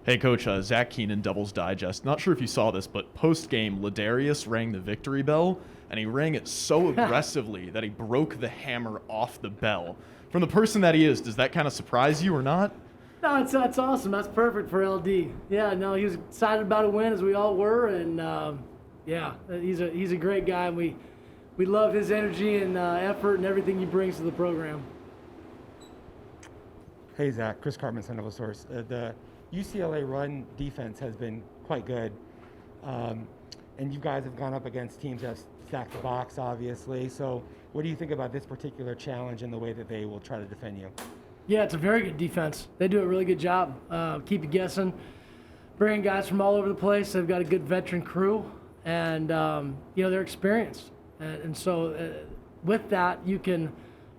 Hey, Coach, Zach Keenan, Devil's Digest. Not sure if you saw this, but post-game, Ladarius rang the victory bell, and he rang it so aggressively that he broke the hammer off the bell. From the person that he is, does that kind of surprise you or not? No, that's awesome. That's perfect for LD. Yeah, no, he was excited about a win, as we all were, and yeah, he's a great guy. And we love his energy and effort and everything he brings to the program. Hey, Zach. Chris Cartman, Son of a Source. The UCLA run defense has been quite good, and you guys have gone up against teams that stack the box, obviously. So what do you think about this particular challenge and the way that they will try to defend you? Yeah, it's a very good defense. They do a really good job. Keep you guessing. Bringing guys from all over the place. They've got a good veteran crew, and they're experienced. And so with that,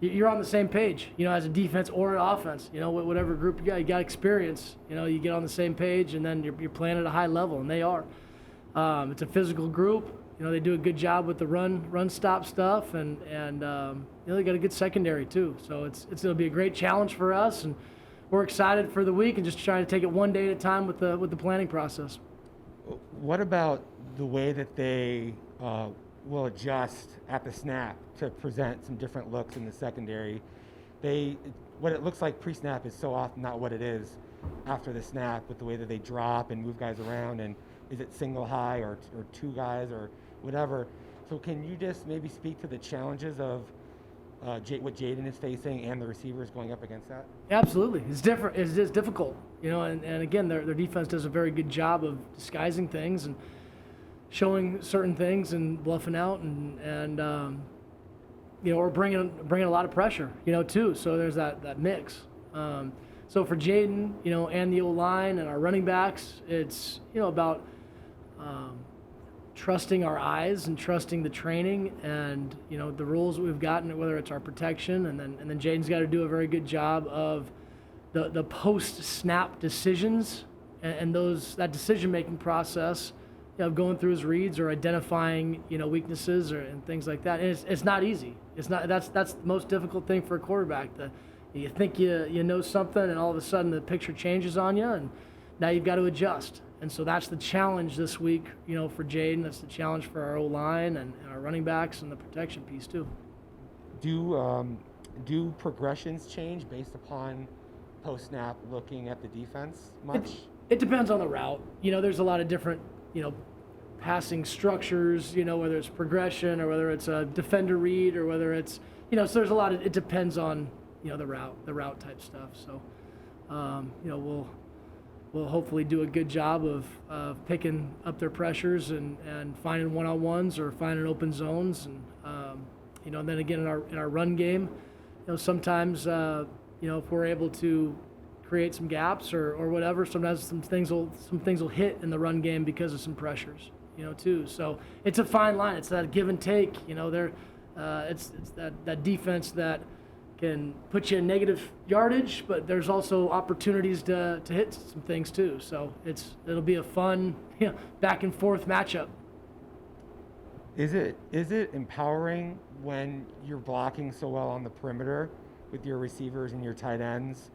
you're on the same page. As a defense or an offense. Whatever group you got experience. You get on the same page, and then you're playing at a high level, and they are. It's a physical group. They do a good job with the run stop stuff, and they got a good secondary too. So it'll be a great challenge for us, and we're excited for the week and just trying to take it one day at a time with the planning process. What about the way that they will adjust at the snap to present some different looks in the secondary? What it looks like pre-snap is so often not what it is after the snap, with the way that they drop and move guys around, and is it single high or two guys or whatever. So can you just maybe speak to the challenges of what Jaden is facing and the receivers going up against that? Absolutely. It's different. It's just difficult, and again, their defense does a very good job of disguising things and showing certain things and bluffing out and or bringing a lot of pressure, too. So there's that mix. So for Jaden, and the O-line and our running backs, it's, about trusting our eyes and trusting the training and, the rules that we've gotten, whether it's our protection, and then Jaden's got to do a very good job of the post-snap decisions and that decision-making process, of going through his reads or identifying, weaknesses and things like that. And it's not easy. That's the most difficult thing for a quarterback. You think you know something, and all of a sudden the picture changes on you, and now you've got to adjust. And so that's the challenge this week, for Jaden. That's the challenge for our O-line and our running backs and the protection piece too. Do progressions change based upon post-snap looking at the defense much? It depends on the route. There's a lot of different, passing structures, whether it's progression or whether it's a defender read or whether it's, so there's a lot of, it depends on, the route type stuff. So, we'll hopefully do a good job of picking up their pressures and finding one-on-ones or finding open zones. And, then again, in our run game, sometimes, if we're able to create some gaps or whatever, sometimes some things will hit in the run game because of some pressures, too. So it's a fine line. It's that give and take. It's that defense that can put you in negative yardage, but there's also opportunities to hit some things too. So it'll be a fun, back and forth matchup. Is it empowering when you're blocking so well on the perimeter with your receivers and your tight ends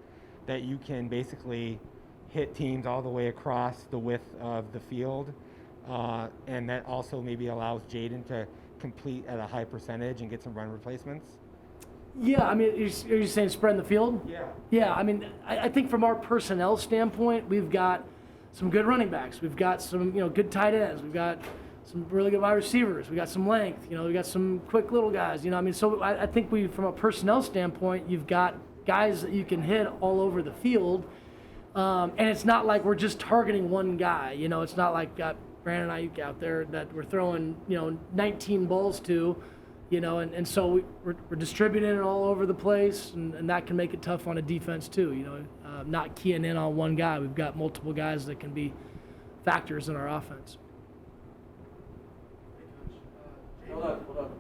that you can basically hit teams all the way across the width of the field, and that also maybe allows Jaden to complete at a high percentage and get some run replacements? Yeah, I mean, are you saying spreading the field? Yeah. Yeah, I mean, I think from our personnel standpoint, we've got some good running backs. We've got some, good tight ends. We've got some really good wide receivers. We got some length. We got some quick little guys. So I think from a personnel standpoint, you've got guys that you can hit all over the field, and it's not like we're just targeting one guy. It's not like got Brandon Ayuk out there that we're throwing 19 balls to, and so we're distributing it all over the place, and that can make it tough on a defense too. Not keying in on one guy. We've got multiple guys that can be factors in our offense. Hold on.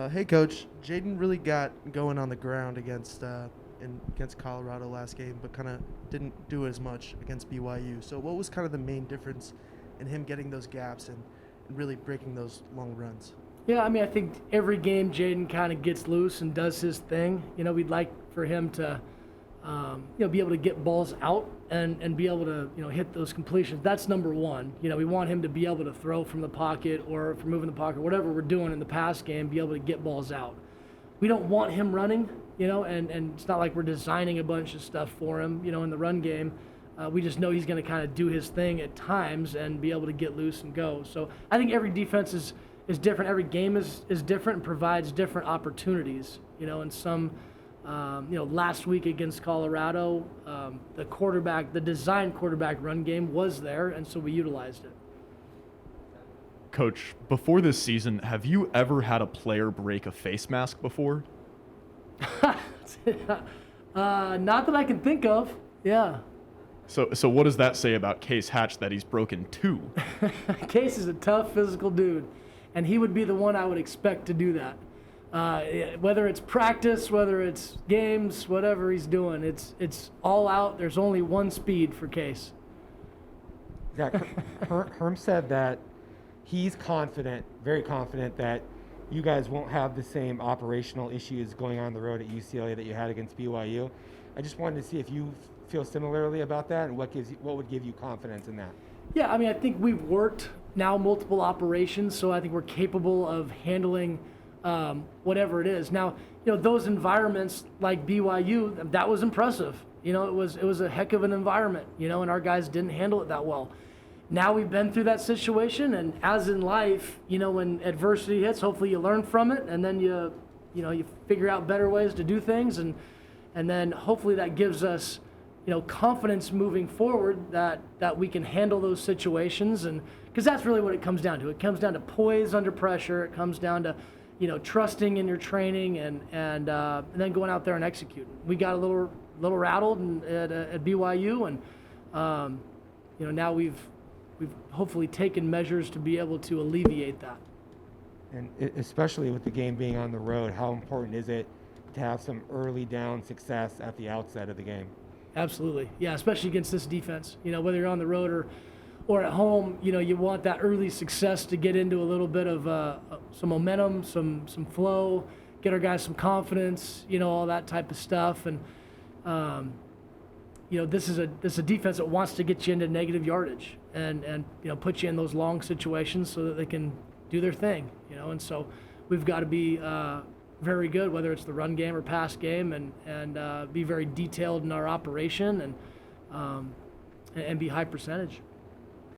Hey, Coach. Jaden really got going on the ground against Colorado last game, but kind of didn't do as much against BYU. So what was kind of the main difference in him getting those gaps and really breaking those long runs? Yeah, I mean, I think every game Jaden kind of gets loose and does his thing. You know, we'd like for him to, be able to get balls out and be able to, hit those completions. That's number one. You know, we want him to be able to throw from the pocket or from moving the pocket, whatever we're doing in the pass game, be able to get balls out. We don't want him running, and it's not like we're designing a bunch of stuff for him, in the run game. We just know he's going to kind of do his thing at times and be able to get loose and go. So I think every defense is different. Every game is different and provides different opportunities, and some, last week against Colorado, the design quarterback run game was there, and so we utilized it. Coach, before this season, have you ever had a player break a face mask before? Not that I can think of. Yeah. So what does that say about Case Hatch that he's broken 2? Case is a tough physical dude, and he would be the one I would expect to do that. Whether it's practice, whether it's games, whatever he's doing, it's all out. There's only one speed for Case. Zach, Herm said that he's confident, very confident, that you guys won't have the same operational issues going on the road at UCLA that you had against BYU. I just wanted to see if you feel similarly about that, and what would give you confidence in that? Yeah, I mean, I think we've worked now multiple operations, so I think we're capable of handling whatever it is. Now, those environments like BYU, that was impressive. It was a heck of an environment, and our guys didn't handle it that well. Now we've been through that situation, and as in life, when adversity hits, hopefully you learn from it, and then you figure out better ways to do things, and then hopefully that gives us, confidence moving forward that we can handle those situations, and because that's really what it comes down to. It comes down to poise under pressure. It comes down to, trusting in your training and then going out there and executing. We got a little rattled at BYU, and now we've hopefully taken measures to be able to alleviate that. And especially with the game being on the road, how important is it to have some early down success at the outset of the game? Absolutely. Yeah, especially against this defense. Whether you're on the road or at home, you want that early success to get into a little bit of some momentum, some flow, get our guys some confidence, all that type of stuff. And, this is a defense that wants to get you into negative yardage and put you in those long situations so that they can do their thing, and so we've got to be very good, whether it's the run game or pass game, and be very detailed in our operation and be high percentage.